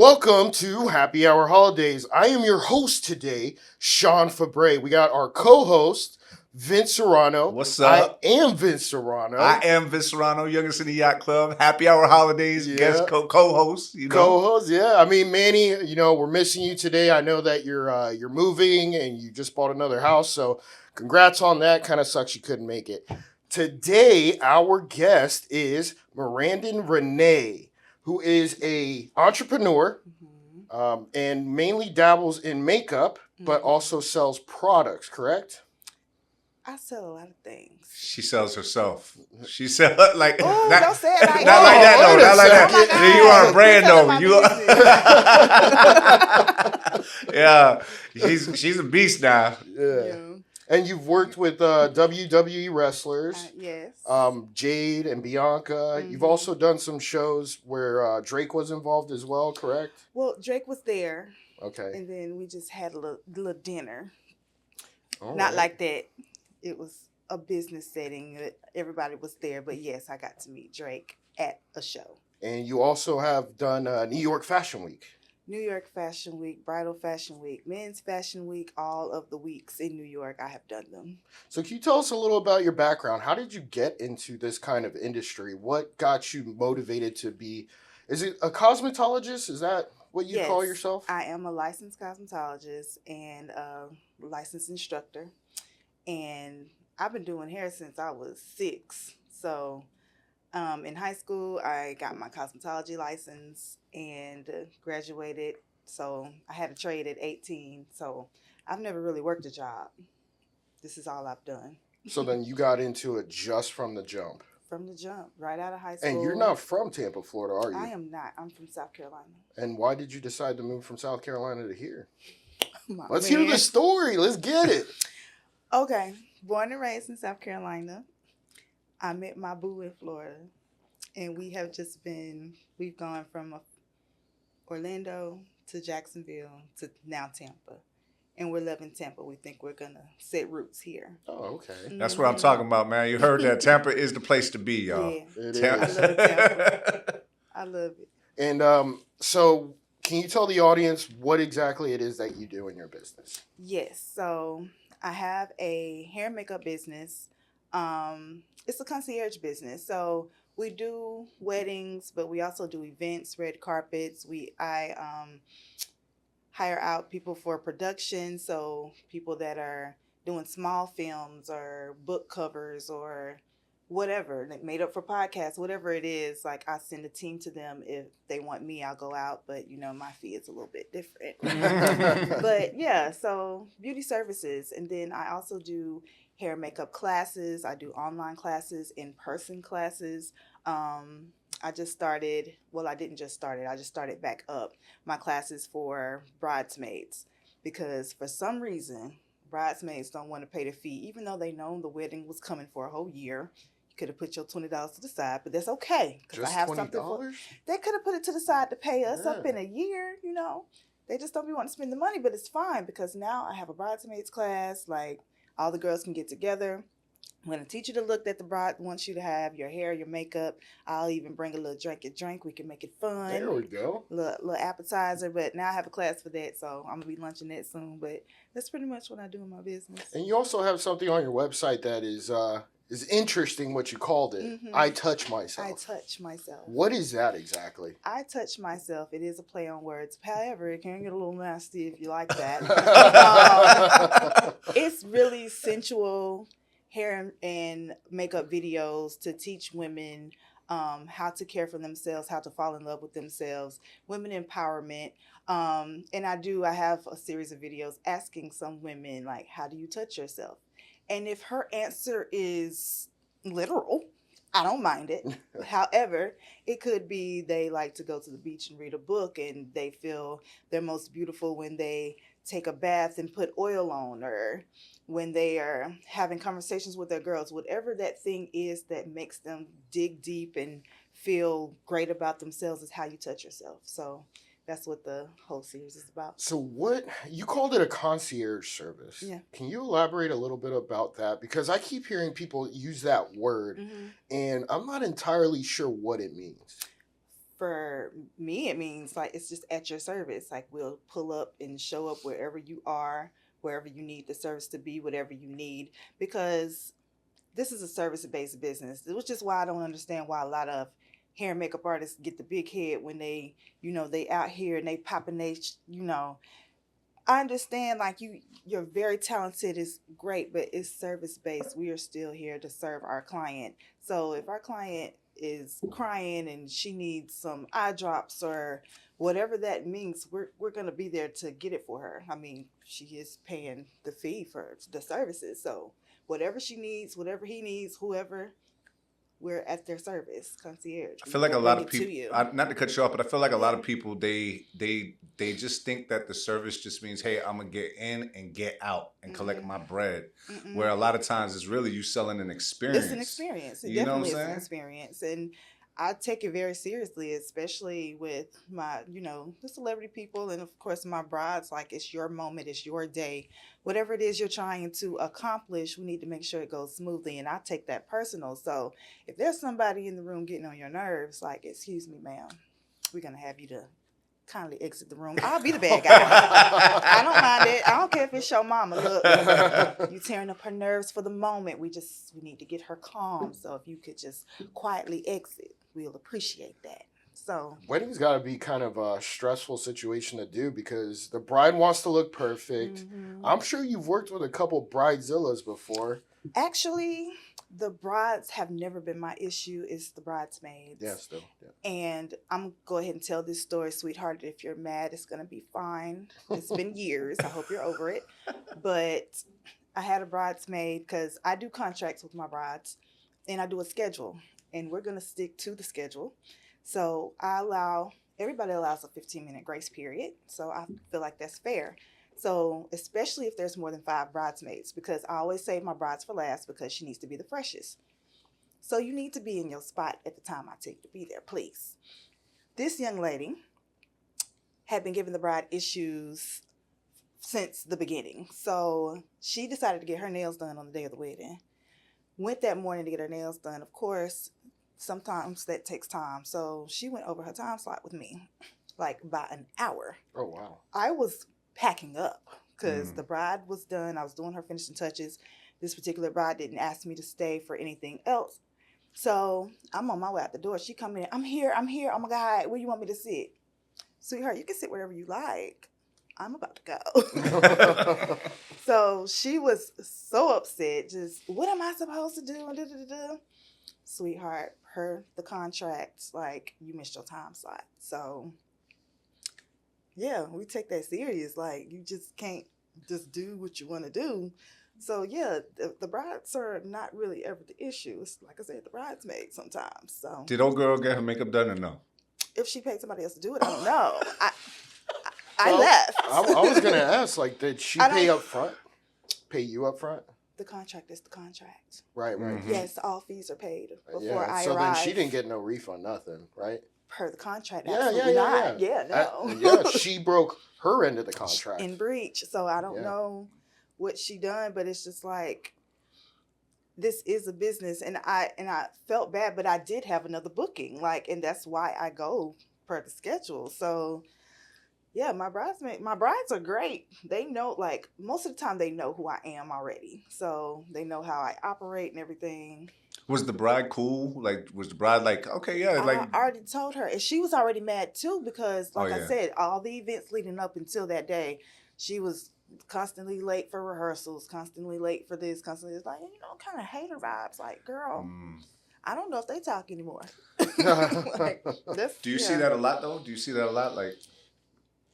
Welcome to Happy Hour Holidays. I am your host today, Sean Fabre. We got our co-host, Vince Serrano. What's up? I am Vince Serrano. I am Vince Serrano, youngest in the yacht club. Happy Hour Holidays, guest co-host. Co-host, yeah. I mean, Manny, we're missing you today. I know that you're moving and you just bought another house, so congrats on that. Kind of sucks you couldn't make it. Today, our guest is Marandan Renea, who is a entrepreneur and mainly dabbles in makeup, but also sells products, correct? I sell a lot of things. She sells herself. She sells like don't say it like not like that though. Not like that. Oh you are a brand though. You she's a beast now. Yeah. And you've worked with WWE wrestlers. Yes. Jade and Bianca. You've also done some shows where Drake was involved as well, correct? Well, Drake was there. Okay. And then we just had a little dinner. All Not right. like that. It was a business setting. Everybody was there. But yes, I got to meet Drake at a show. And you also have done New York Fashion Week. New York Fashion Week, Bridal Fashion Week, Men's Fashion Week, all of the weeks in New York, I have done them. So can you tell us a little about your background? How did you get into this kind of industry? What got you motivated to be, is it a cosmetologist? Is that what you call yourself? I am a licensed cosmetologist and a licensed instructor. And I've been doing hair since I was 6. So in high school, I got my cosmetology license and graduated. So I had a trade at 18. So I've never really worked a job. This is all I've done. So then you got into it just from the jump. From the jump, right out of high school. And you're not from Tampa, Florida, are you? I am not. I'm from South Carolina. And why did you decide to move from South Carolina to here? Let's hear the story. Let's get it. Okay. Born and raised in South Carolina. I met my boo in Florida. And we have we've gone from Orlando to Jacksonville to now Tampa. And we're loving Tampa. We think we're going to set roots here. Oh, okay. That's what I'm talking about, man. You heard that. Tampa is the place to be, y'all. Yeah. It I is. love Tampa. I love it. And so can you tell the audience what exactly it is that you do in your business? Yes. So I have a hair and makeup business. It's a concierge business. So we do weddings, but we also do events, red carpets. I hire out people for production. So people that are doing small films or book covers or whatever, like made up for podcasts, whatever it is, like I send a team to them. If they want me, I'll go out, but my fee is a little bit different. But yeah, so beauty services. And then I also do hair and makeup classes. I do online classes, in-person classes. I just started back up my classes for bridesmaids because for some reason, bridesmaids don't want to pay the fee, even though they know the wedding was coming for a whole year. You could have put your $20 to the side, but that's okay. Just I have $20? something they could have put it to the side to pay us up in a year, They just don't want to spend the money, but it's fine because now I have a bridesmaids class. Like all the girls can get together. I'm going to teach you the look that the bride wants you to have, your hair, your makeup. I'll even bring a little drink. We can make it fun. There we go. Little appetizer, but now I have a class for that, so I'm going to be lunching that soon. But that's pretty much what I do in my business. And you also have something on your website that is interesting, what you called it. Mm-hmm. I touch myself. I touch myself. What is that exactly? I touch myself. It is a play on words. However, it can get a little nasty if you like that. It's really sensual hair and makeup videos to teach women how to care for themselves, how to fall in love with themselves, women empowerment. And I have a series of videos asking some women, like, how do you touch yourself? And if her answer is literal, I don't mind it. However, it could be they like to go to the beach and read a book and they feel they're most beautiful when they take a bath and put oil on, or when they are having conversations with their girls, whatever that thing is that makes them dig deep and feel great about themselves is how you touch yourself. So that's what the whole series is about. So what, you called it a concierge service. Yeah. Can you elaborate a little bit about that? Because I keep hearing people use that word and I'm not entirely sure what it means. For me, it means like it's just at your service. Like we'll pull up and show up wherever you are, wherever you need the service to be, whatever you need, because this is a service-based business, which is why I don't understand why a lot of hair and makeup artists get the big head when they, they out here and they popping they. I understand like you're very talented, is great, but it's service based. We are still here to serve our client. So if our client is crying and she needs some eye drops or whatever that means, we're gonna be there to get it for her. I mean, she is paying the fee for the services. So whatever she needs, whatever he needs, whoever, we're at their service, concierge. I feel like a lot of people, not to cut you off, but I feel like a lot of people, they just think that the service just means, hey, I'm going to get in and get out and collect my bread. Where a lot of times it's really you selling an experience. It's an experience. It you know what I'm definitely is saying? an experience. And I take it very seriously, especially with my, the celebrity people and of course my brides. Like, it's your moment, it's your day. Whatever it is you're trying to accomplish, we need to make sure it goes smoothly. And I take that personal. So if there's somebody in the room getting on your nerves, like, excuse me, ma'am, we're going to have you to kindly exit the room. I'll be the bad guy. I don't mind it. I don't care if it's your mama. Look, you tearing up her nerves for the moment. We need to get her calm. So if you could just quietly exit, we'll appreciate that. So wedding's got to be kind of a stressful situation to do because the bride wants to look perfect. I'm sure you've worked with a couple bridezillas before. Actually, the brides have never been my issue. It's the bridesmaids. Yeah, still. Yeah. And I'm going to go ahead and tell this story, sweetheart. If you're mad, it's going to be fine. It's been years. I hope you're over it. But I had a bridesmaid because I do contracts with my brides and I do a schedule. And we're going to stick to the schedule. So everybody allows a 15-minute grace period. So I feel like that's fair. So especially if there's more than 5 bridesmaids, because I always save my brides for last because she needs to be the freshest. So you need to be in your spot at the time I tell you to be there, please. This young lady had been giving the bride issues since the beginning. So she decided to get her nails done on the day of the wedding. Went that morning to get her nails done. Of course, sometimes that takes time. So she went over her time slot with me, like by an hour. Oh, wow. I was packing up because the bride was done. I was doing her finishing touches. This particular bride didn't ask me to stay for anything else. So I'm on my way out the door. She come in. I'm here. Oh my God, where you want me to sit? Sweetheart, you can sit wherever you like. I'm about to go. So she was so upset. Just, what am I supposed to do? Sweetheart, per the contract, like, you missed your time slot. So yeah, we take that serious. Like, you just can't just do what you want to do. So yeah, the brides are not really ever the issue. It's like I said, the bridesmaids sometimes. So did old girl get her makeup done or no? If she paid somebody else to do it, I don't know. I left. I was gonna ask, like, did she pay up front? Pay you up front? The contract is the contract. Right. Yes, all fees are paid before I so arrive. Then she didn't get no refund, nothing, right? Per the contract, Yeah, absolutely not. Yeah, no. Yeah, she broke her end of the contract. In breach. So I don't know what she done, but it's just like, this is a business, and I felt bad, but I did have another booking, like, and that's why I go per the schedule. So yeah, my brides are great. They know, like, most of the time they know who I am already, so they know how I operate and everything. Was the bride cool? Like, was the bride like, okay, yeah, like, I already told her, and she was already mad too because, like I said, all the events leading up until that day, she was constantly late for rehearsals, constantly late for this, constantly. It's like, kind of hater vibes. Like, girl, I don't know if they talk anymore. Like, do you see that a lot though? Do you see that a lot? Like,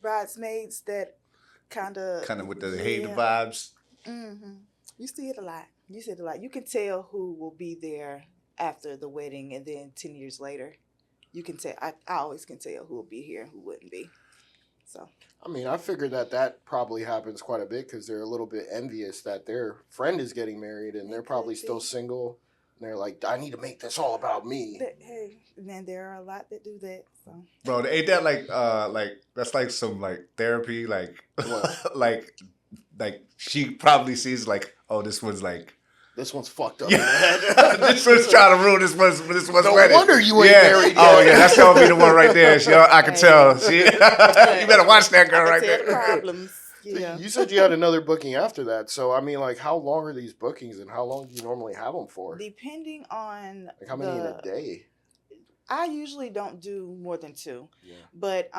bridesmaids that kind of with the hater vibes. You see it a lot. You can tell who will be there after the wedding, and then 10 years later, you can tell. I always can tell who will be here and who wouldn't be. So, I mean, I figured that probably happens quite a bit because they're a little bit envious that their friend is getting married and they're probably still single. And they're like, I need to make this all about me. Hey, man, there are a lot that do that. So, bro, ain't that like that's like some like therapy, like like she probably sees like, oh, this was like This one's fucked up. Yeah. This one's trying to ruin this one's No wedding. wonder you ain't Yeah. married yet. Oh yeah, that's gonna be the one right there. I can tell. See, you better watch that girl right I can tell the there. problems. So Yeah. you said you had another booking after that. So I mean, like, how long are these bookings, and how long do you normally have them for? Depending on Like, how many in a day? I usually don't do more than 2. Yeah. But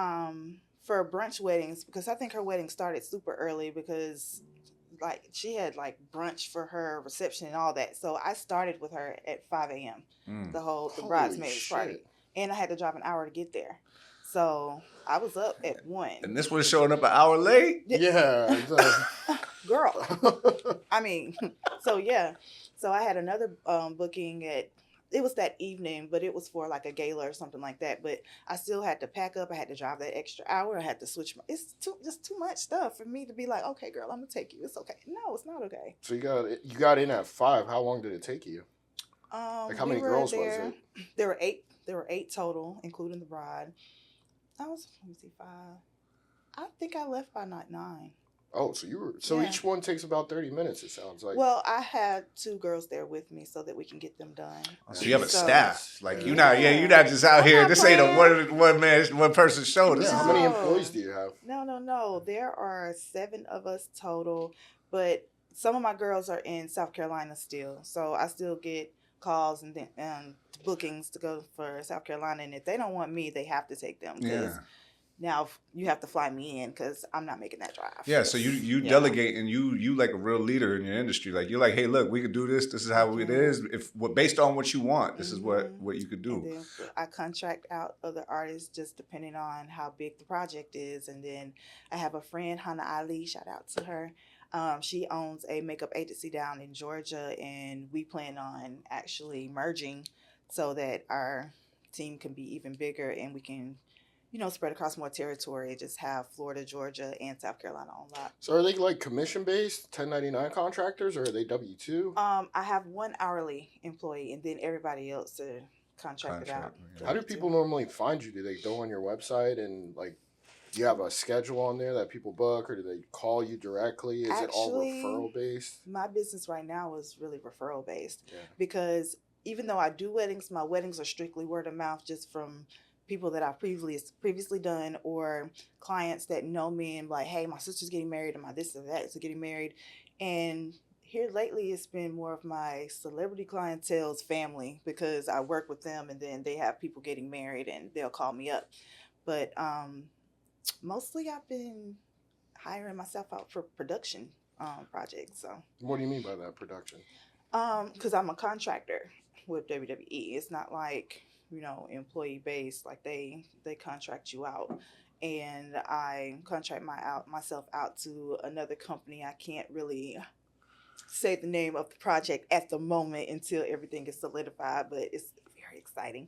for brunch weddings, because I think her wedding started super early because like she had like brunch for her reception and all that. So I started with her at 5 a.m. The Holy bridesmaids shit. party. And I had to drive an hour to get there. So I was up at 1. And this one's showing up an hour late. Yeah. Girl. I mean, so yeah. So I had another booking it was that evening, but it was for like a gala or something like that. But I still had to pack up. I had to drive that extra hour. I had to switch. It's just too much stuff for me to be like, okay, girl, I'm gonna take you. It's okay. No, it's not okay. So you got in at 5. How long did it take you? Like, how many girls was it? There were 8. There were 8 total, including the bride. Let me see, 5. I think I left by 9. Oh, so Yeah. each one takes about 30 minutes, it sounds like. Well, I had 2 girls there with me so that we can get them done. So you have a So- staff. Like you're Yeah. not just out I'm here. not This ain't a playing. one person show. This Yeah, is how many No. employees do you have? No. There are 7 of us total, but some of my girls are in South Carolina still. So I still get calls and then bookings to go for South Carolina. And if they don't want me, they have to take them. 'Cause Yeah. now you have to fly me in because I'm not making that drive. Yeah, so you Yeah. delegate and you like a real leader in your industry. Like you're like, hey, look, we could do this. This is how it is. Based on what you want, this is what you could do. And then I contract out other artists just depending on how big the project is. And then I have a friend, Hannah Ali, shout out to her. She owns a makeup agency down in Georgia, and we plan on actually merging so that our team can be even bigger and we can, spread across more territory. Just have Florida, Georgia, and South Carolina on lock. So are they like commission based, 1099 contractors, or are they W-2? I have 1 hourly employee, and then everybody else are contracted out. How do people normally find you? Do they go on your website and like, do you have a schedule on there that people book, or do they call you directly? Is it all Actually, referral based? My business right now is really referral based Yeah. because even though I do weddings, my weddings are strictly word of mouth just from people that I've previously done or clients that know me and like, hey, my sister's getting married and my this or that is getting married. And here lately, it's been more of my celebrity clientele's family because I work with them and then they have people getting married and they'll call me up. But mostly I've been hiring myself out for production projects. So What do you mean by that, production? because I'm a contractor with WWE. It's not like, employee based, like they contract you out. And I contract myself out to another company. I can't really say the name of the project at the moment until everything is solidified, but it's very exciting.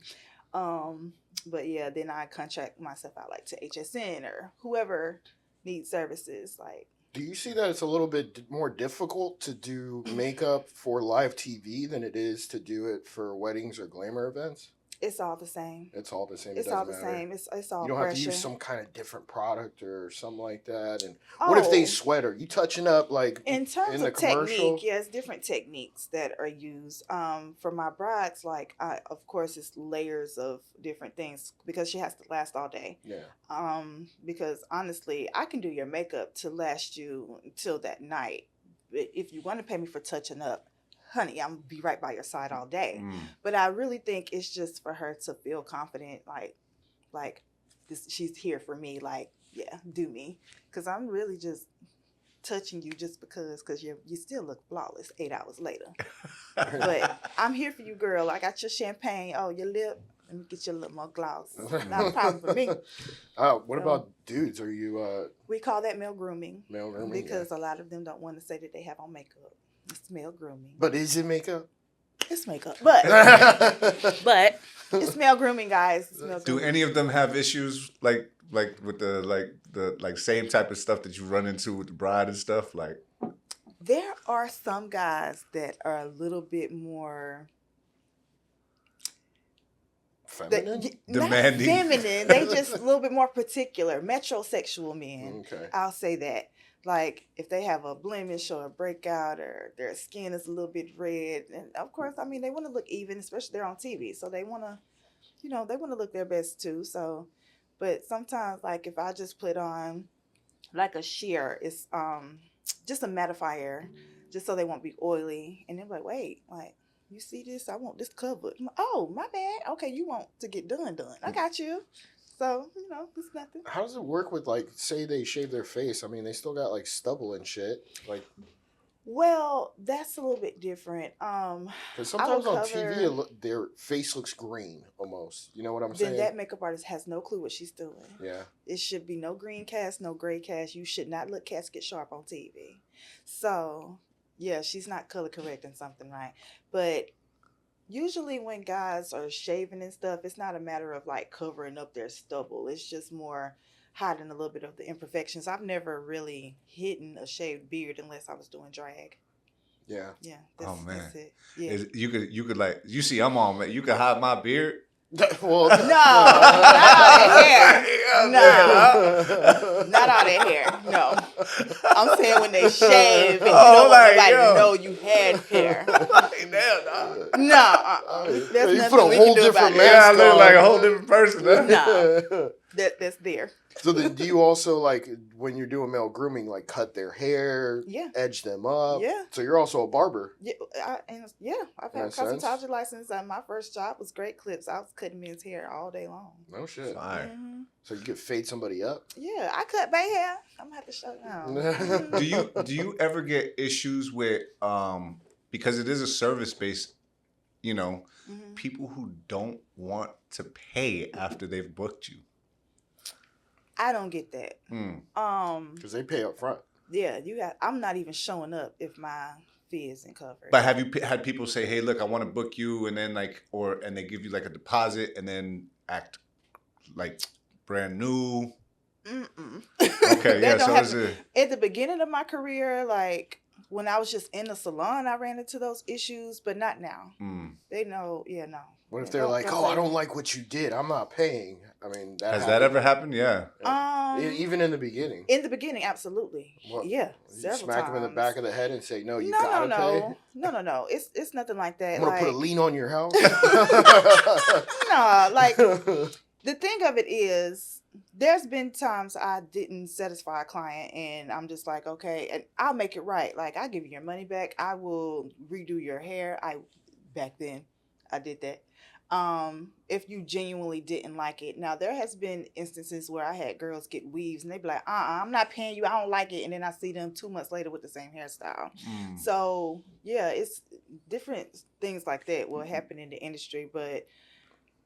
But yeah, then I contract myself out like to HSN or whoever needs services. Like, Do you see that it's a little bit more difficult to do makeup for live TV than it is to do it for weddings or glamour events? it's all the same. It's all the same. It's it all doesn't the matter. same. It's all You don't pressure. have to use some kind of different product or something like that. And what if they sweat? Are you touching up like In terms in the of commercial? technique, yes, different techniques that are used. For my brides, like of course, it's layers of different things because she has to last all day. Yeah. Because honestly, I can do your makeup to last you until that night. But if you want to pay me for touching up, honey, I'm gonna be right by your side all day. But I really think it's just for her to feel confident, like this, she's here for me. Like, yeah, do me, because I'm really just touching you just because you still look flawless 8 hours later. But I'm here for you, girl. I got your champagne. Oh, your lip. Let me get you a little more gloss. Not a problem for me. What about dudes? Are you We call that male grooming. male grooming? Because a lot of them don't want to say that they have on makeup. It's male grooming. But is it makeup? It's makeup. But it's male grooming, guys. It's male Do grooming. any of them have issues like with the same type of stuff that you run into with the bride and stuff? Like, There are some guys that are a little bit more Feminine? not Demanding. feminine. They just a little bit more particular. Metrosexual men. Okay. I'll say that. Like if they have a blemish or a breakout or their skin is a little bit red, and of course, I mean they want to look even, especially they're on TV, so they want to, they want to look their best too. So, but sometimes like if I just put on like a sheer, it's just a mattifier, just so they won't be oily, and they're like, wait, like. You see this? I want this covered. Oh, my bad. Okay, you want to get done. I got you. So, it's nothing. How does it work with, like, say they shave their face? I mean, they still got, like, stubble and shit. Like, well, that's a little bit different. because sometimes on TV, their face looks green almost. You know what I'm saying? Then that makeup artist has no clue what she's doing. Yeah. It should be no green cast, no gray cast. You should not look casket sharp on TV. So, yeah, she's not color correcting something right. But usually when guys are shaving and stuff, it's not a matter of like covering up their stubble. It's just more hiding a little bit of the imperfections. I've never really hidden a shaved beard unless I was doing drag. Yeah. Yeah. That's it. Yeah. You could like, you see, I'm on, man. You could hide my beard. Well, no, not all that hair. No, not all that hair. No, I'm saying when they shave and you don't want nobody to know you had hair. No, there's you nothing put a we whole can do different about mask that. Yeah, I look on. like a whole different person. Huh? No, that's there. So then, do you also, like, when you're doing male grooming, like, cut their hair, Yeah. edge them up? Yeah. So you're also a barber. Yeah, I've had a Makes sense. cosmetology license. My first job was Great Clips. I was cutting men's hair all day long. No shit. Fire. Mm-hmm. So you could fade somebody up? Yeah, I cut my hair. I'm gonna have to show you now. Do you ever get issues with because it is a service based, Mm-hmm. people who don't want to pay after they've booked you? I don't get that. Because they pay up front. Yeah, I'm not even showing up if my fee isn't covered. But have you had people say, "Hey, look, I want to book you," and then and they give you like a deposit and then act like brand new? Mm-mm. Okay, yeah. So at the beginning of my career, like when I was just in the salon, I ran into those issues, but not now. They know, no. What if they're like, "Oh, I don't like what you did. I'm not paying." I mean, has that ever happened? Yeah. Even in the beginning. In the beginning, absolutely. What? Yeah, You several smack times. them in the back of the head and say, "No, you gotta pay." No. It's nothing like that. I'm gonna put a lien on your house. No, like the thing of it is, there's been times I didn't satisfy a client, and I'm just like, okay, and I'll make it right. Like I'll give you your money back. I will redo your hair. Back then, I did that. If you genuinely didn't like it. Now there has been instances where I had girls get weaves and they be like, I'm not paying you, I don't like it, and then I see them 2 months later with the same hairstyle. So yeah, it's different things like that will happen in the industry. But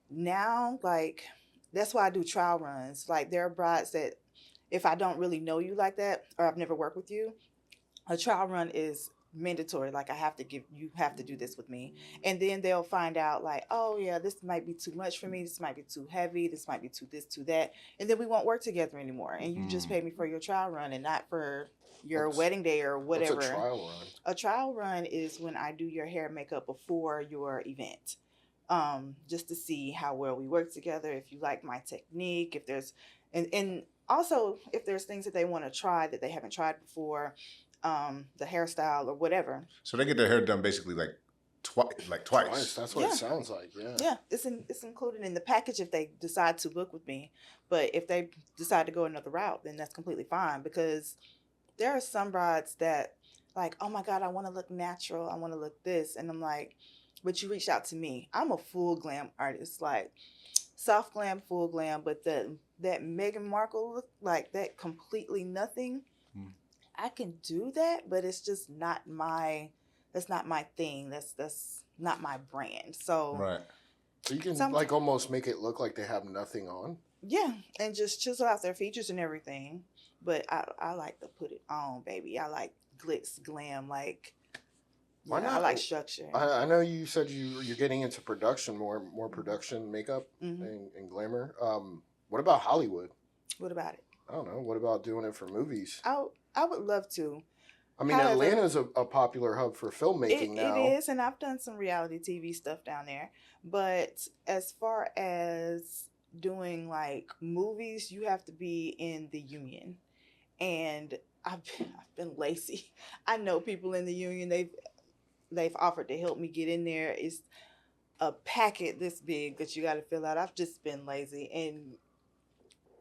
now, like, that's why I do trial runs. Like there are brides that if I don't really know you like that, or I've never worked with you, a trial run is mandatory. Like I have to do this with me, and then they'll find out like, oh yeah, this might be too much for me, this might be too heavy, this might be too this, too that, and then we won't work together anymore, and you just pay me for your trial run and not for your wedding day or whatever. What's a trial run? A trial run is when I do your hair and makeup before your event, just to see how well we work together, if you like my technique, if there's and also if there's things that they want to try that they haven't tried before, the hairstyle or whatever. So they get their hair done basically like twice. That's what it sounds like. Yeah. Yeah, it's included in the package if they decide to book with me. But if they decide to go another route, then that's completely fine, because there are some brides that like, oh my God, I want to look natural, I want to look this, and I'm like, but you reached out to me. I'm a full glam artist, like soft glam, full glam, but that Meghan Markle look, like that completely nothing. I can do that, but it's just not that's not my thing. That's not my brand. So right. So you can like almost make it look like they have nothing on. Yeah, and just chisel out their features and everything. But I like to put it on, baby. I like glitz, glam, like. Why not? I like structure. I know you said you're getting into production, more production, makeup, and glamour. What about Hollywood? What about it? I don't know. What about doing it for movies? I would love to. I mean, however, Atlanta's a popular hub for filmmaking now. It is, and I've done some reality TV stuff down there. But as far as doing like movies, you have to be in the union. and I've been lazy. I know people in the union, they've offered to help me get in there. It's a packet this big that you got to fill out. I've just been lazy, and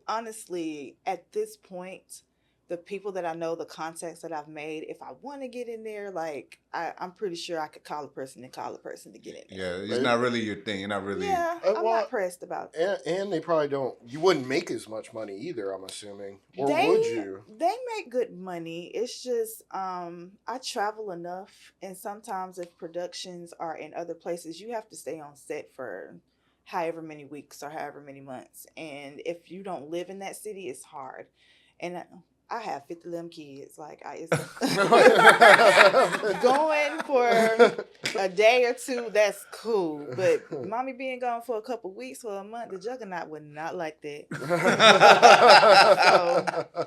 honestly, at this point, the people that I know, the contacts that I've made, if I want to get in there, like I'm pretty sure I could call a person and call a person to get in there. Yeah, it's not really your thing. You're not really. Yeah, I'm well, not pressed about it. And they probably don't. You wouldn't make as much money either, I'm assuming, or would you? They make good money. It's just I travel enough, and sometimes if productions are in other places, you have to stay on set for however many weeks or however many months, and if you don't live in that city, it's hard. And I have 50 of them kids. Like it's going for a day or two, that's cool. But mommy being gone for a couple weeks or a month, the juggernaut would not like that. So,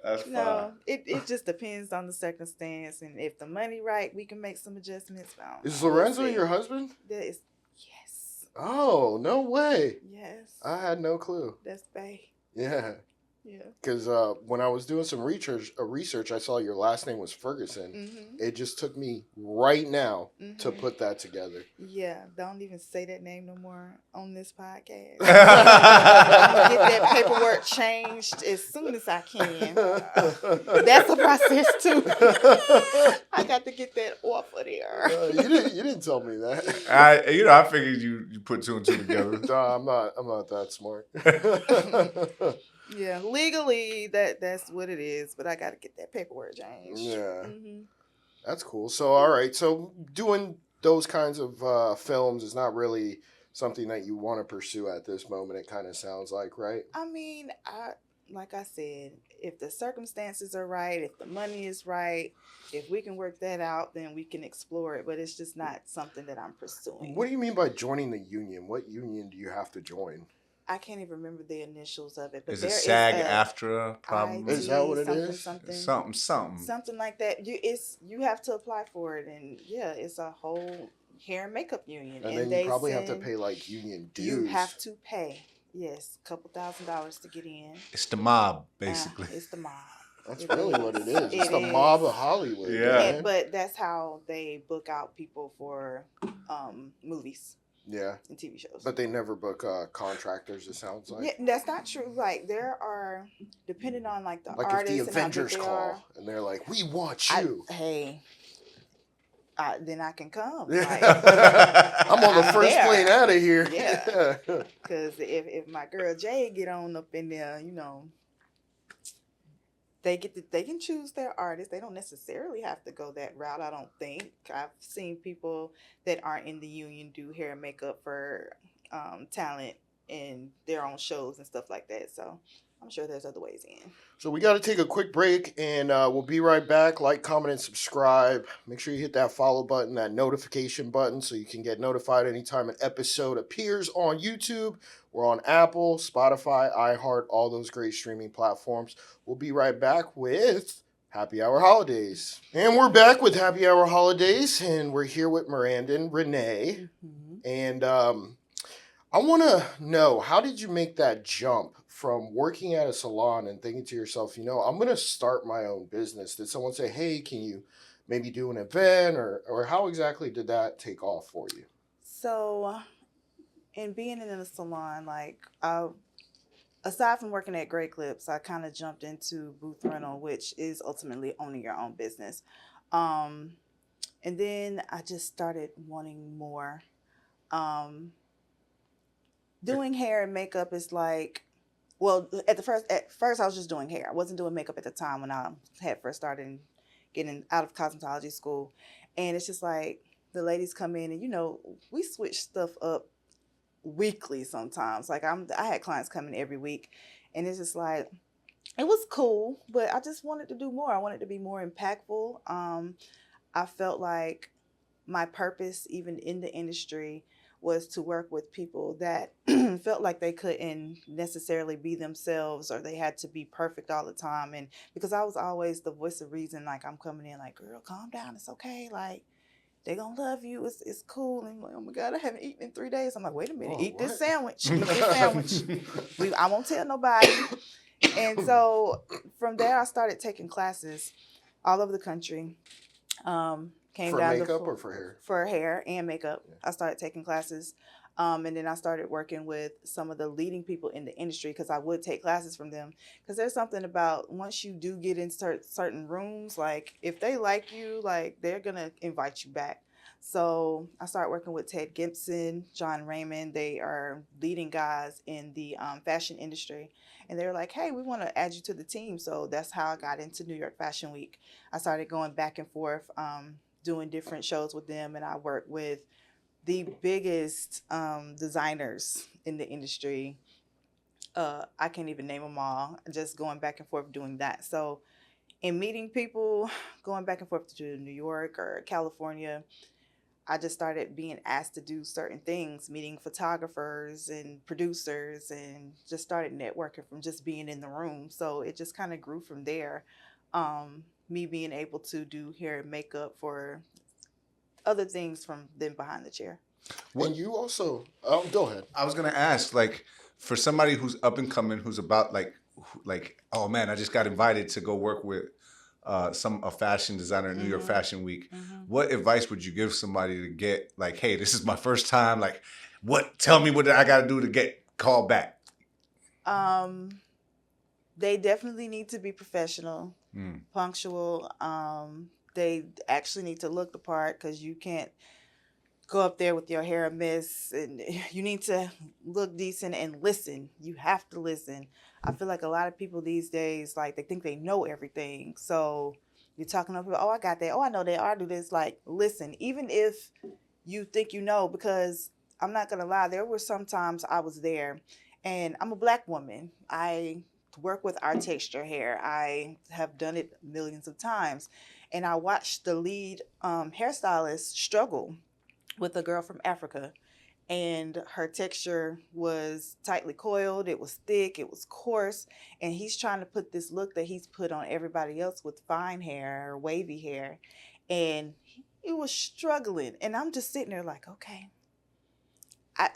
That's fine. no, it just depends on the circumstance, and if the money right, we can make some adjustments. Is Lorenzo your husband? That is, yes. Oh, no way. Yes. I had no clue. That's bae. Yeah. Yeah. Because when I was doing some research, I saw your last name was Ferguson. Mm-hmm. It just took me right now to Mm-hmm. put that together. Yeah, don't even say that name no more on this podcast. I'm gonna get that paperwork changed as soon as I can. That's a process too. I got to get that off of there. You didn't tell me that. I figured you put two and two together. No, I'm not that smart. Yeah, legally that's what it is, but I got to get that paperwork changed. Yeah. Mm-hmm. That's cool. So, all right. So, doing those kinds of films is not really something that you want to pursue at this moment. It kind of sounds like, right? I mean, like I said, if the circumstances are right, if the money is right, if we can work that out, then we can explore it. But it's just not something that I'm pursuing. What do you mean by joining the union? What union do you have to join? I can't even remember the initials of it. But Is it there SAG-AFTRA? Probably. Is that what it is? Something like that. You have to apply for it, and yeah, it's a whole hair and makeup union. And then you probably have to pay like union dues. You have to pay, yes, a couple $1,000s to get in. It's the mob, basically. It's the mob. That's really what it is. It's the mob of Hollywood. Yeah. But that's how they book out people for movies. Yeah. And TV shows. But they never book contractors, it sounds like. Yeah, that's not true. Like, there are, depending on, like, the like artists. Like if the Avengers call, and they're like, we want you. Then I can come. Yeah. Like, I'm on the first plane out of here. Yeah. Because if my girl Jade get on up in there, they can choose their artists. They don't necessarily have to go that route, I don't think. I've seen people that aren't in the union do hair and makeup for talent in their own shows and stuff like that. So I'm sure there's other ways in. So we got to take a quick break, and we'll be right back. Like, comment, and subscribe. Make sure you hit that follow button, that notification button, so you can get notified anytime an episode appears on YouTube. We're on Apple, Spotify, iHeart, all those great streaming platforms. We'll be right back with Happy Hour Holidaze. And we're back with Happy Hour Holidaze, and we're here with Marandan Renea. Mm-hmm. And I want to know, how did you make that jump from working at a salon and thinking to yourself, I'm going to start my own business? Did someone say, hey, can you maybe do an event? Or how exactly did that take off for you? So, in being in a salon, like, aside from working at Great Clips, I kind of jumped into booth rental, which is ultimately owning your own business. And then I just started wanting more. Doing hair and makeup is like, well, at first I was just doing hair. I wasn't doing makeup at the time when I had first started getting out of cosmetology school. And it's just like, the ladies come in and, we switch stuff up weekly sometimes. Like, I had clients coming every week, and it's just like, it was cool, but I just wanted to do more. I wanted to be more impactful. I felt like my purpose, even in the industry, was to work with people that felt like they couldn't necessarily be themselves, or they had to be perfect all the time. And because I was always the voice of reason, like, I'm coming in like, girl, calm down, it's okay, like, they're gonna love you, it's cool. And I'm like, oh my God, I haven't eaten in 3 days. I'm like, wait a minute, eat this sandwich. I won't tell nobody. And so from there, I started taking classes all over the country. Came For down makeup to, or for hair? For hair and makeup. Yeah. I started taking classes. And then I started working with some of the leading people in the industry because I would take classes from them. Because there's something about once you do get in certain rooms, like if they like you, like they're going to invite you back. So I started working with Ted Gibson, John Raymond. They are leading guys in the fashion industry. And they were like, hey, we want to add you to the team. So that's how I got into New York Fashion Week. I started going back and forth, doing different shows with them. And I worked with the biggest designers in the industry. I can't even name them all. Just going back and forth doing that. So in meeting people, going back and forth to New York or California, I just started being asked to do certain things, meeting photographers and producers, and just started networking from just being in the room. So it just kind of grew from there. Me being able to do hair and makeup for other things from them behind the chair. And you also, go ahead. I was gonna ask, like, for somebody who's up and coming, who's about like, oh man, I just got invited to go work with a fashion designer at New York Fashion Week. What advice would you give somebody to get, like, hey, this is my first time, like, tell me what I got to do to get called back? They definitely need to be professional, punctual. They actually need to look the part because you can't go up there with your hair a mess, and you need to look decent and listen. You have to listen. I feel like a lot of people these days, like, they think they know everything. So you're talking to people, oh, I got that. Oh, I know that. Oh, I do this. Like, listen, even if you think you know, because I'm not going to lie, there were some times I was there, and I'm a Black woman. I work with our texture hair. I have done it millions of times. And I watched the lead hairstylist struggle with a girl from Africa, and her texture was tightly coiled, it was thick, it was coarse, and he's trying to put this look that he's put on everybody else with fine hair or wavy hair, and he was struggling. And I'm just sitting there like, okay, I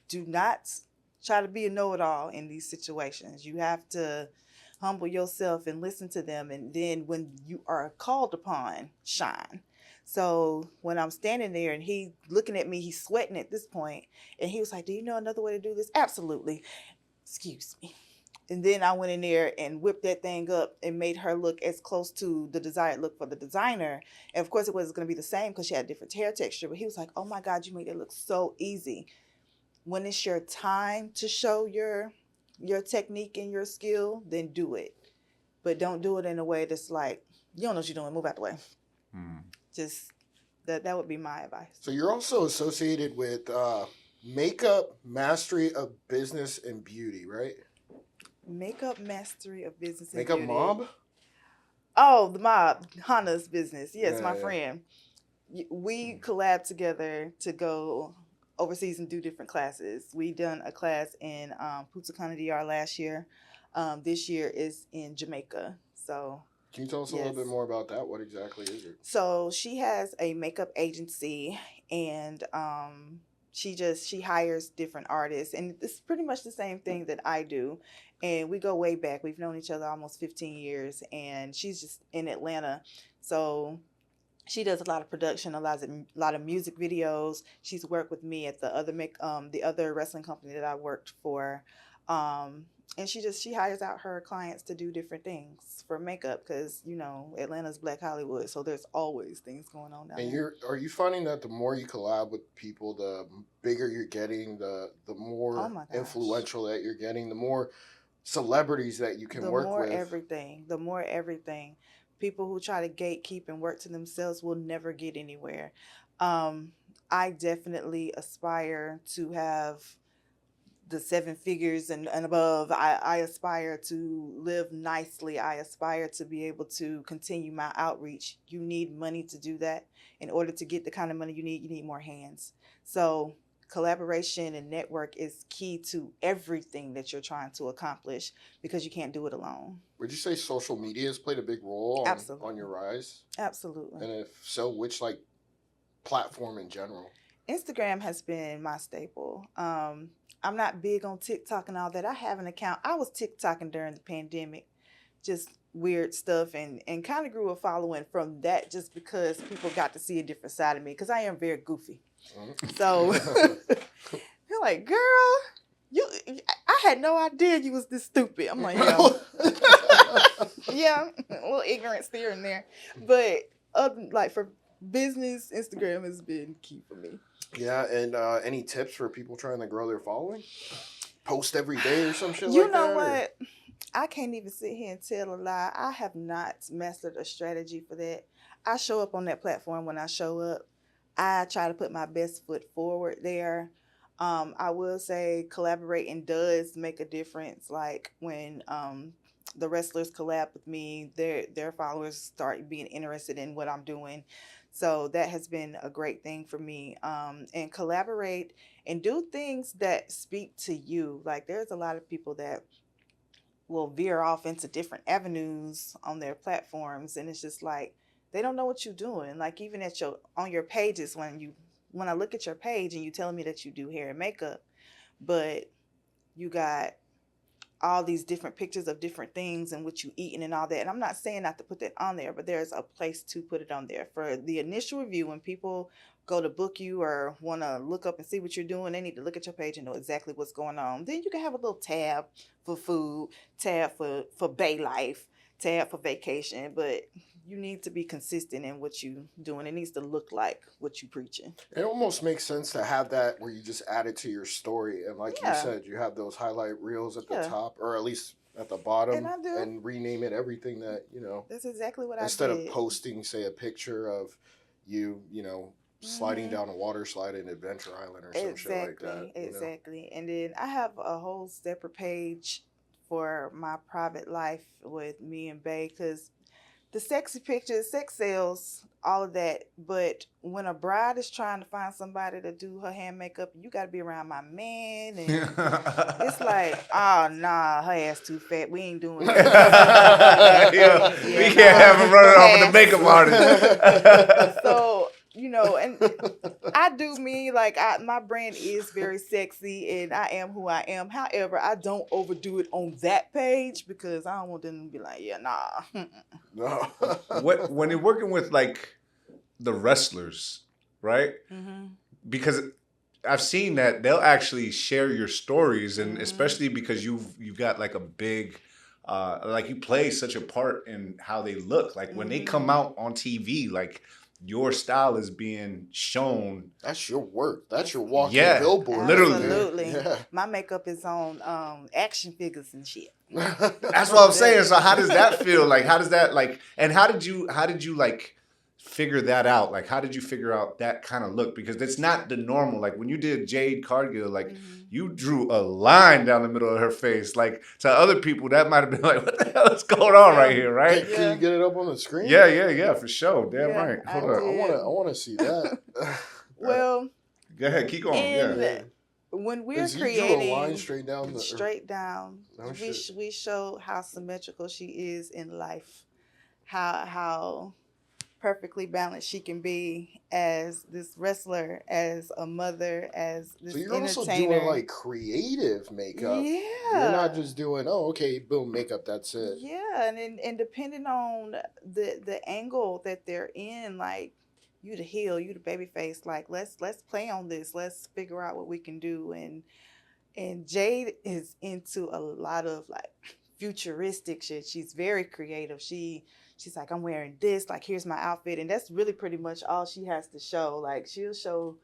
do not try to be a know-it-all in these situations. You have to humble yourself and listen to them, and then when you are called upon, shine. So when I'm standing there and he looking at me, he's sweating at this point, and he was like, do you know another way to do this? Absolutely. Excuse me. And then I went in there and whipped that thing up and made her look as close to the desired look for the designer. And of course it wasn't going to be the same because she had different hair texture, but he was like, oh my God, you made it look so easy. When it's your time to show your technique and your skill, then do it. But don't do it in a way that's like, you don't know what you're doing, move out the way. Just that would be my advice. So you're also associated with Makeup Mastery of Business and Beauty, right? Makeup Mastery of Business and Makeup Beauty. Mob? Oh, the mob, Hannah's business. Yes, Yeah, my yeah. friend. We collabed together to go overseas and do different classes. We done a class in Punta Cana DR last year. This year is in Jamaica. So Can you tell us a little bit more about that? What exactly is it? So she has a makeup agency, and she hires different artists, and it's pretty much the same thing that I do. And we go way back. We've known each other almost 15 years, and she's just in Atlanta. So she does a lot of production, a lot of music videos. She's worked with me at the other wrestling company that I worked for. And she hires out her clients to do different things for makeup because, Atlanta's Black Hollywood, so there's always things going on down there. Are you finding that the more you collab with people, the bigger you're getting, the more influential that you're getting, the more celebrities that you can work with? The more everything. People who try to gatekeep and work to themselves will never get anywhere. I definitely aspire to have the 7 figures and above. I aspire to live nicely. I aspire to be able to continue my outreach. You need money to do that. In order to get the kind of money you need more hands. So collaboration and network is key to everything that you're trying to accomplish because you can't do it alone. Would you say social media has played a big role on your rise? Absolutely. And if so, which platform in general? Instagram has been my staple. I'm not big on TikTok and all that. I have an account. I was TikToking during the pandemic. just weird stuff, and kind of grew a following from that, just because people got to see a different side of me, because I am very goofy. So they're like, girl, I had no idea you was this stupid. I'm like, yeah. Yeah, a little ignorance here and there. But like for business, Instagram has been key for me. Yeah, and any tips for people trying to grow their following? Post every day or some shit You like that? know Or? what? I can't even sit here and tell a lie. I have not mastered a strategy for that. I show up on that platform when I show up. I try to put my best foot forward there. I will say collaborating does make a difference. Like when the wrestlers collab with me, their followers start being interested in what I'm doing. So that has been a great thing for me. And collaborate and do things that speak to you. Like there's a lot of people that will veer off into different avenues on their platforms, and it's just like they don't know what you're doing. Like even at on your pages, when I look at your page and you telling me that you do hair and makeup, but you got all these different pictures of different things and what you eating and all that. And I'm not saying not to put that on there, but there's a place to put it on there. For the initial review, when people go to book you or want to look up and see what you're doing, they need to look at your page and know exactly what's going on. Then you can have a little tab for food, tab for bay life, tab for vacation, but you need to be consistent in what you doing. It needs to look like what you preaching. It almost makes sense to have that where you just add it to your story. And like you said, you have those highlight reels at the top, or at least at the bottom, and I do. And rename it everything that, That's exactly what I did. Instead of posting, say, a picture of you, sliding down a water slide in Adventure Island or some shit like that. Exactly. And then I have a whole separate page for my private life with me and Bae, because the sexy pictures, sex sales, all of that. But when a bride is trying to find somebody to do her hair and makeup, you got to be around my man. And it's like, oh, nah, her ass too fat. We ain't doing that. We can't have him running off with the makeup artist. So, and I do me, like, my brand is very sexy, and I am who I am. However, I don't overdo it on that page, because I don't want them to be like, yeah, nah. No. When you're working with, like, the wrestlers, right? Mm-hmm. Because I've seen that they'll actually share your stories, and especially because you've got, like, a big... like, you play such a part in how they look. Like, when they come out on TV, like... your style is being shown. That's your work. That's your walking billboard. Literally. Absolutely. Yeah. My makeup is on action figures and shit. That's what I'm saying. So how does that feel? Like, how does that, like, and how did you like figure that out? Like, how did you figure out that kind of look? Because it's not the normal. Like, when you did Jade Cargill, like, you drew a line down the middle of her face. Like, to other people, that might have been like, what the hell is going on right here, right? Can you get it up on the screen? Yeah, for sure. Damn right. Hold on. I want to see that. Well, go ahead, keep going. When we're creating, you drew a line straight down. Straight down. We show how symmetrical she is in life, how perfectly balanced she can be as this wrestler, as a mother, as this entertainer. So you're also doing like creative makeup. Yeah. You're not just doing, boom, makeup, that's it. Yeah, and depending on the angle that they're in, like you the heel, you the baby face, like let's play on this. Let's figure out what we can do. And Jade is into a lot of like futuristic shit. She's very creative. She's like, I'm wearing this, like, here's my outfit. And that's really pretty much all she has to show. Like, she'll show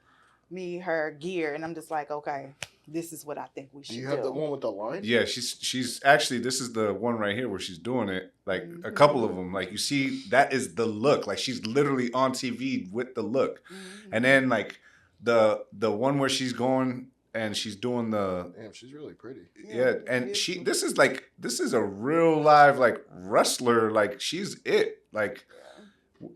me her gear, and I'm just like, okay, this is what I think we should do. Do you have the one with the line? Yeah, she's actually, this is the one right here where she's doing it. Like, a couple of them. Like, you see, that is the look. Like, she's literally on TV with the look. And then, like, the one where she's going... and she's doing the... Damn, she's really pretty. Yeah, and this is a real live, like, wrestler. Like, she's it. Like,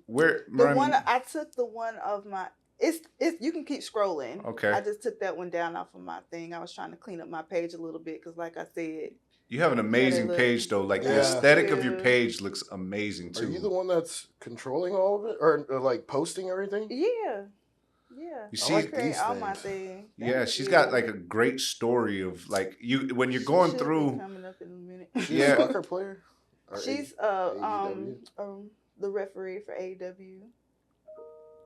where... I took the one of my... It's you can keep scrolling. Okay. I just took that one down off of my thing. I was trying to clean up my page a little bit, because like I said... You have an amazing page, though. Like, the aesthetic of your page looks amazing, too. Are you the one that's controlling all of it? Or like, posting everything? Yeah. Yeah, you see, all my things. Yeah, she's got like a great story of like when you're going through. Coming up in a minute. She's a soccer player. Or She's AEW? the referee for AEW.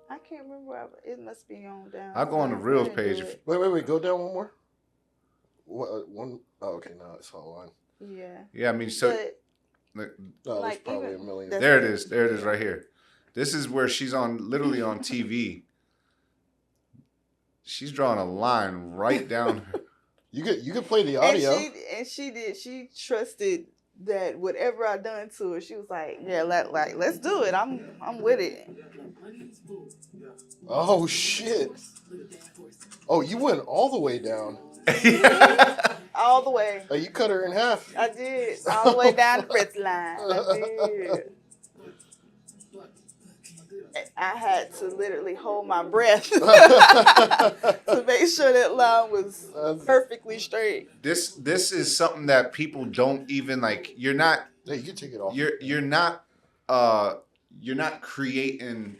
I can't remember. It must be on down. I'll go on the Reels page. Wait. Go down one more. One. Oh, okay. No, it's all on. Yeah. Yeah, I mean, so No, Like, there's probably even- a million. there it is. There it is right here. This is where she's literally on TV. She's drawing a line right down. You could play the audio. And she did. She trusted that whatever I done to her, she was like, yeah, let's do it. I'm with it. Oh shit! Oh, you went all the way down. All the way. Oh, you cut her in half. I did. All the way down the press line. I did. I had to literally hold my breath to make sure that line was perfectly straight. This is something that people don't even like. You're not. Yeah, you can take it off. You're not creating.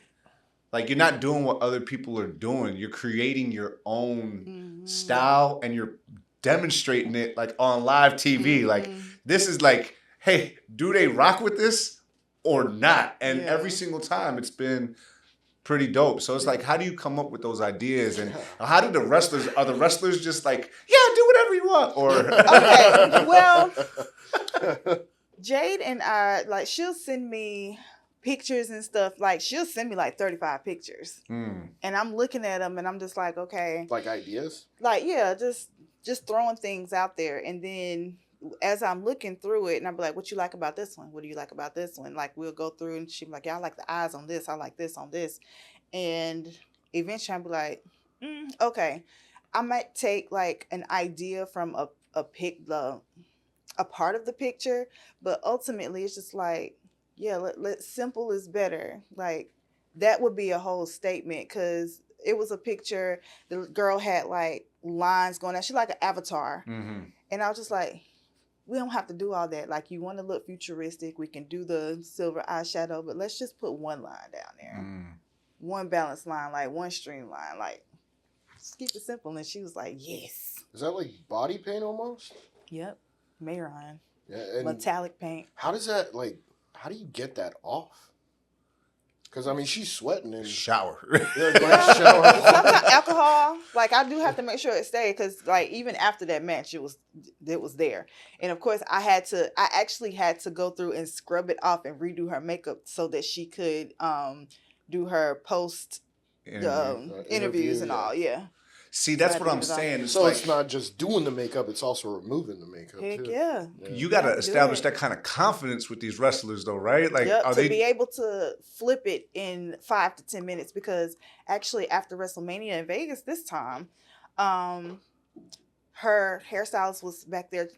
Like, you're not doing what other people are doing. You're creating your own style, and you're demonstrating it like on live TV. Like, this is like, hey, do they rock with this or not? And every single time it's been pretty dope. So it's like, how do you come up with those ideas? And how do are the wrestlers just like, yeah, do whatever you want? Or Okay, well, Jade and I, like, she'll send me pictures and stuff. Like, she'll send me like 35 pictures, and I'm looking at them, and I'm just like, okay, Like ideas. like, yeah, just throwing things out there, and then as I'm looking through it, and I'm like, what you like about this one? What do you like about this one? Like, we'll go through, and she'll be like, yeah, I like the eyes on this. I like this on this. And eventually I'll be like, okay, I might take like an idea from a part of the picture, but ultimately it's just like, yeah, simple is better. Like, that would be a whole statement, because it was a picture. The girl had like lines going out. She's like an avatar. And I was just like, we don't have to do all that. Like, you want to look futuristic, we can do the silver eyeshadow, but let's just put one line down there. One balanced line, like one streamline, like, just keep it simple. And she was like, yes. Is that like body paint almost? Yep. Maron. Yeah. And Metallic paint. how does that how do you get that off? Because I mean, she's sweating and shower. Sometimes alcohol, like, I do have to make sure it stays, because like even after that match, it was there. And of course I actually had to go through and scrub it off and redo her makeup so that she could do her post interviews and all. Yeah. See, that's what I'm saying. It's so like, it's not just doing the makeup; it's also removing the makeup. Heck too. yeah. you got to do establish it. that kind of confidence with these wrestlers, though, right? Like, Yep, are to they be able to flip it in 5 to 10 minutes, because actually after Wrestlemania in Vegas this time, her hairstylist was back there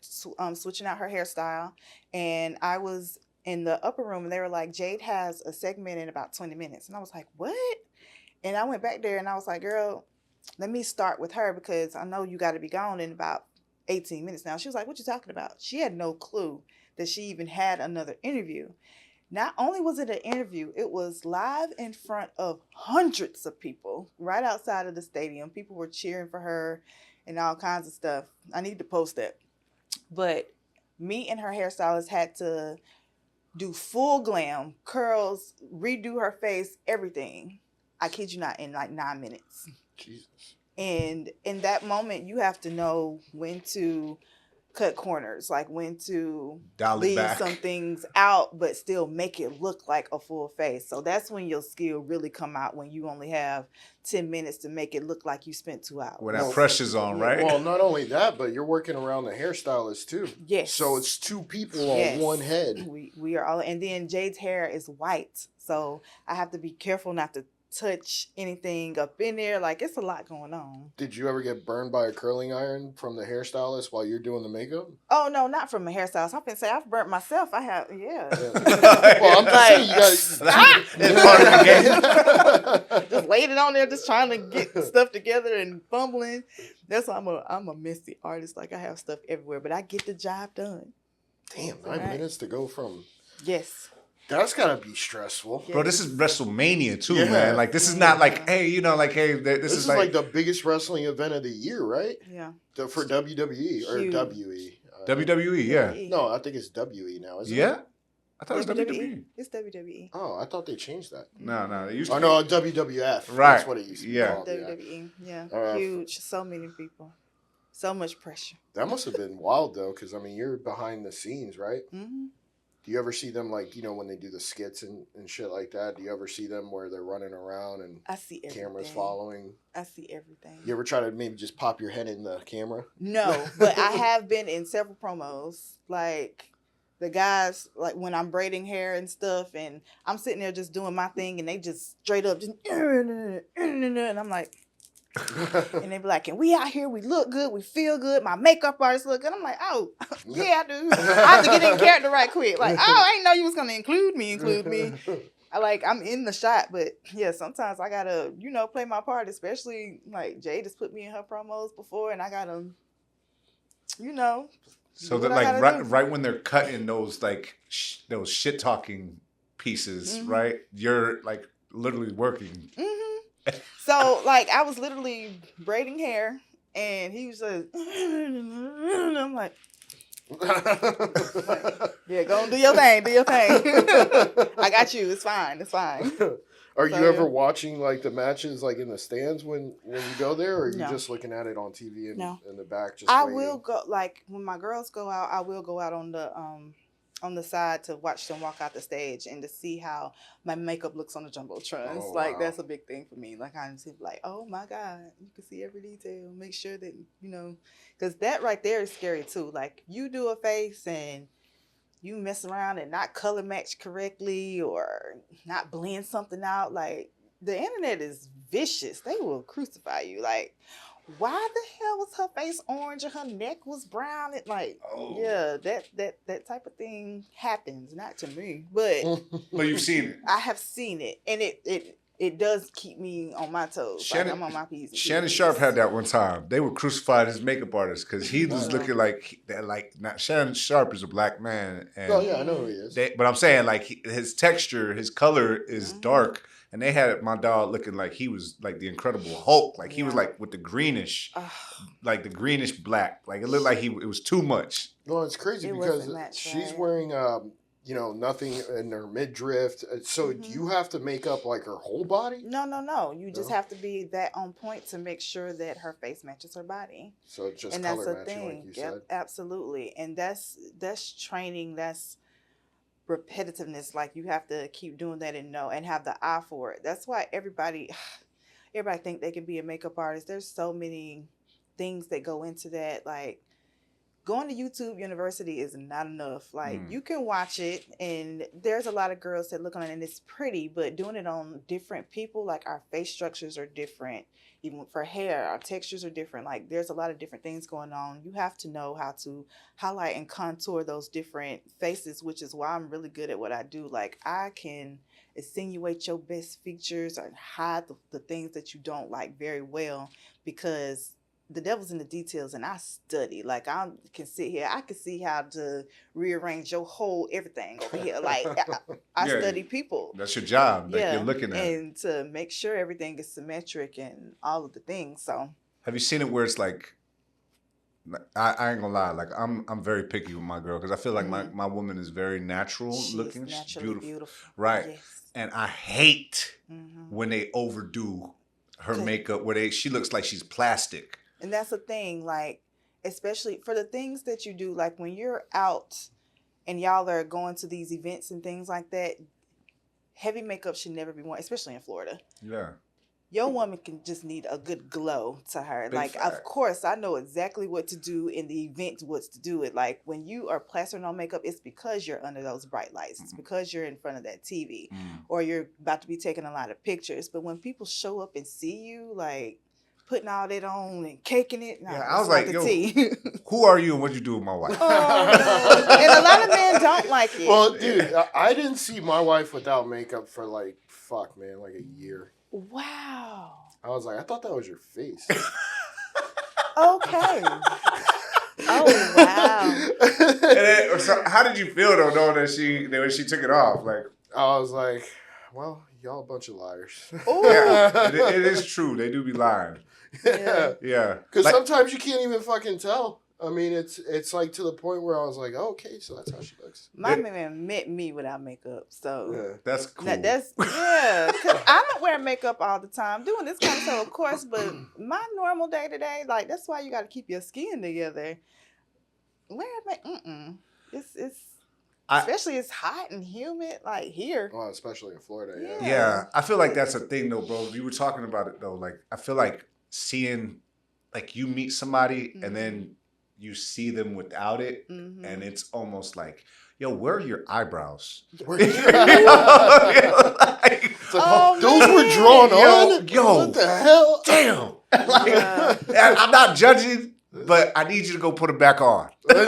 switching out her hairstyle, and I was in the upper room, and they were like, Jade has a segment in about 20 minutes. And I was like, what? And I went back there and I was like, girl, let me start with her, because I know you got to be gone in about 18 minutes now. She was like, what you talking about? She had no clue that she even had another interview. Not only was it an interview, it was live in front of hundreds of people right outside of the stadium. People were cheering for her and all kinds of stuff. I need to post that. But me and her hairstylist had to do full glam, curls, redo her face, everything. I kid you not, in like 9 minutes. Jesus. And in that moment, you have to know when to cut corners, like when to Dial it leave back. some things out, but still make it look like a full face. So that's when your skill really come out, when you only have 10 minutes to make it look like you spent 2 hours. when that pressure's on, right? Well, not only that, but you're working around the hairstylist too. Yes. So it's 2 people on one head. We are all, and then Jade's hair is white, so I have to be careful not to touch anything up in there. Like, it's a lot going on. Did you ever get burned by a curling iron from the hairstylist while you're doing the makeup? Oh no, not from a hairstylist. I'm gonna say I've burnt myself. I have, yeah. Well, I'm just saying you guys. It's part of the game. Just laid it on there, just trying to get stuff together and fumbling. That's why I'm a messy artist. Like, I have stuff everywhere, but I get the job done. Damn, 9 minutes to go from. Yes. That's gotta be stressful. Yeah. Bro, this is WrestleMania too, Yeah. man. Like, this is not like, hey, you know, like, hey, This is like the biggest wrestling event of the year, right? Yeah. For WWE or Huge. WE. WWE, yeah. No, I think it's WE now, isn't it? Yeah? I thought it was WWE. It's WWE. Oh, I thought they changed that. No, they used to. Oh no, WWF. Right. That's what it used to be Yeah. called. WWE. Yeah. Huge. So many people. So much pressure. That must have been wild though, because I mean, you're behind the scenes, right? Mm-hmm. Do you ever see them like, you know, when they do the skits and shit like that? Do you ever see them where they're running around and I see everything. cameras following? I see everything. You ever try to maybe just pop your head in the camera? No, but I have been in several promos. Like the guys, like when I'm braiding hair and stuff, and I'm sitting there just doing my thing, and they just straight up just, and I'm like, and they be like, and we out here, we look good, we feel good, my makeup artist look good. I'm like, oh, yeah, I do. I have to get in character right quick. Like, oh, I didn't know you was gonna include me. I'm in the shot, but yeah, sometimes I gotta, you know, play my part, especially like Jade has put me in her promos before, and I gotta, you know. So that like right when they're cutting those like those shit talking pieces, right? You're like literally working. So like I was literally braiding hair, and he was like, I'm like, yeah, go and do your thing. I got you. It's fine. Are you ever watching like the matches like in the stands when you go there, or are you just looking at it on TV in the back? Just I waiting? will go, like when my girls go out, I will go out on the side to watch them walk out the stage and to see how my makeup looks on the jumbotrons. Oh, like wow. that's a big thing for me. Like I'm just like, oh my God, you can see every detail. Make sure that you know, because that right there is scary too. Like you do a face and you mess around and not color match correctly or not blend something out. Like the internet is vicious. They will crucify you. Like, why the hell was her face orange and her neck was brown? It like, yeah, that type of thing happens. Not to me, but But you've seen it. I have seen it, and it does keep me on my toes. Like I'm on my P's. Shannon Sharp had that one time. They were crucified his makeup artist because he was looking like that. Like not Shannon Sharp is a black man. And oh yeah, I know who he is. but I'm saying like his texture, his color is dark. And they had my dog looking like he was like the Incredible Hulk. Like he was like with the greenish, like the greenish black. Like it looked like it was too much. Well, it's crazy because she's wearing, you know, nothing in her midriff. So do you have to make up like her whole body? No. You just have to be that on point to make sure that her face matches her body. So it's just and color that's a matching, thing. like you said. Absolutely. And that's training. That's repetitiveness. Like you have to keep doing that and know and have the eye for it. That's why everybody think they can be a makeup artist. There's so many things that go into that. Like going to YouTube University is not enough. Like you can watch it and there's a lot of girls that look on it and it's pretty, but doing it on different people, like our face structures are different. Even for hair, our textures are different. Like there's a lot of different things going on. You have to know how to highlight and contour those different faces, which is why I'm really good at what I do. Like I can insinuate your best features or hide the things that you don't like very well because the devil's in the details and I study. Like I can sit here, I can see how to rearrange your whole everything over here. Like I study people. That's your job. Like you're looking at and to make sure everything is symmetric and all of the things. So have you seen it where it's like I ain't gonna lie, like I'm very picky with my girl because I feel like my woman is very natural looking. She's She's beautiful. Right. Yes. And I hate when they overdo her makeup where she looks like she's plastic. And that's the thing, like, especially for the things that you do, like when you're out and y'all are going to these events and things like that, heavy makeup should never be worn, especially in Florida. Yeah. Your woman can just need a good glow to her. Like, of course, I know exactly what to do in the event, what to do it. Like, when you are plastering on makeup, it's because you're under those bright lights. It's because you're in front of that TV or you're about to be taking a lot of pictures. But when people show up and see you, like, putting all that on and caking it. Nah, I was like, yo, who are you and what you do with my wife? And a lot of men don't like it. Well, dude, I didn't see my wife without makeup for like a year. Wow. I was like, I thought that was your face. Okay. Oh, wow. And then, so how did you feel though, knowing that when she took it off? Like, I was like, well, y'all a bunch of liars. Yeah, it is true. They do be lying. Yeah. Yeah. Because sometimes you can't even fucking tell. I mean, it's like to the point where I was like, oh, okay, so that's how she looks. My man met me without makeup, so Yeah. That's cool. that's yeah. Cause I don't wear makeup all the time doing this kind of stuff, of course. But my normal day to day, like that's why you got to keep your skin together. It's especially it's hot and humid like here. Well, especially in Florida. Yeah. Yeah, I feel like that's a thing though, bro. You were talking about it though. Like, I feel like seeing, like, you meet somebody and then you see them without it, and it's almost like, yo, where are your eyebrows? Like, Oh, those man. were drawn on. Yo, What the hell? damn. Like, Yeah. and I'm not judging, but I need you to go put them back on. Dang.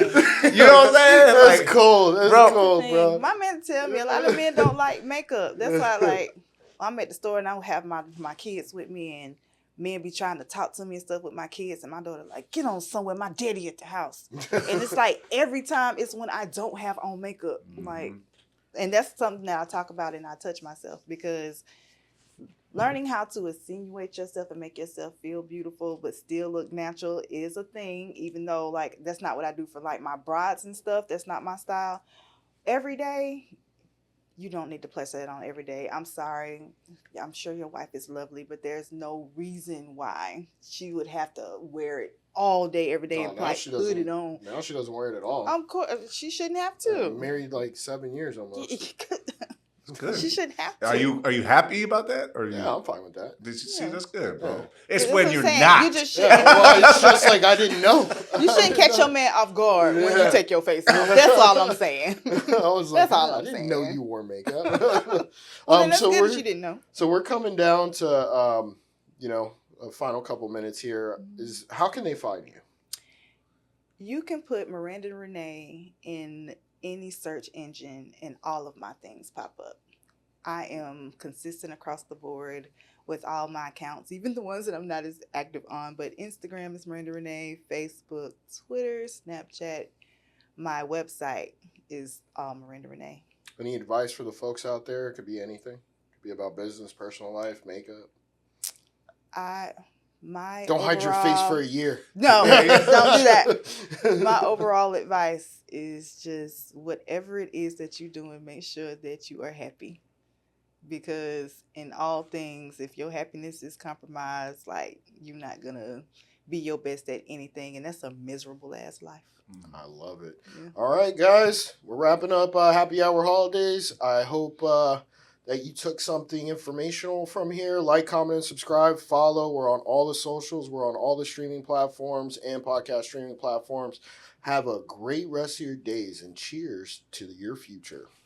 You know what I'm saying? That's Like, cold. That's bro. cold, bro. My man tell me a lot of men don't like makeup. That's why, like, I'm at the store and I have my kids with me, and men be trying to talk to me and stuff with my kids, and my daughter like, get on somewhere, my daddy at the house. And it's like every time it's when I don't have on makeup, like, and that's something that I talk about and I touch myself, because learning how to insinuate yourself and make yourself feel beautiful but still look natural is a thing, even though, like, that's not what I do for, like, my brides and stuff. That's not my style. Every day, you don't need to place that on every day. I'm sorry. I'm sure your wife is lovely, but there's no reason why she would have to wear it all day, every day, Oh, and now like she put doesn't- it on. Now she doesn't wear it at all. Of course, she shouldn't have to. Married like 7 years almost. It's good. She shouldn't have to. Are you happy about that? Or Yeah, I'm fine with that. did you see? Yeah. That's good, bro. Yeah. It's That's when what I'm you're saying. not. You just Yeah, shouldn't. well, it's just like I didn't know. You shouldn't catch your man off guard when Yeah. you take your face off. That's all I'm saying. I was like, That's all I I'm didn't know saying. you wore makeup. Well, then that's so good we're that you didn't know. so we're coming down to you know, a final couple minutes here. Is how can they find you? You can put Marandan Renea in any search engine and all of my things pop up. I am consistent across the board with all my accounts, even the ones that I'm not as active on. But Instagram is Marandan Renea, Facebook, Twitter, Snapchat. My website is Marandan Renea. Any advice for the folks out there? It could be anything. It could be about business, personal life, makeup. Don't hide your face for a year. No, don't do that. My overall advice is just whatever it is that you're doing, make sure that you are happy. Because in all things, if your happiness is compromised, like, you're not going to be your best at anything. And that's a miserable ass life. I love it. Yeah. All right, guys, we're wrapping up Happy Hour Holidays. I hope that you took something informational from here. Like, comment, and subscribe. Follow. We're on all the socials. We're on all the streaming platforms and podcast streaming platforms. Have a great rest of your days, and cheers to your future.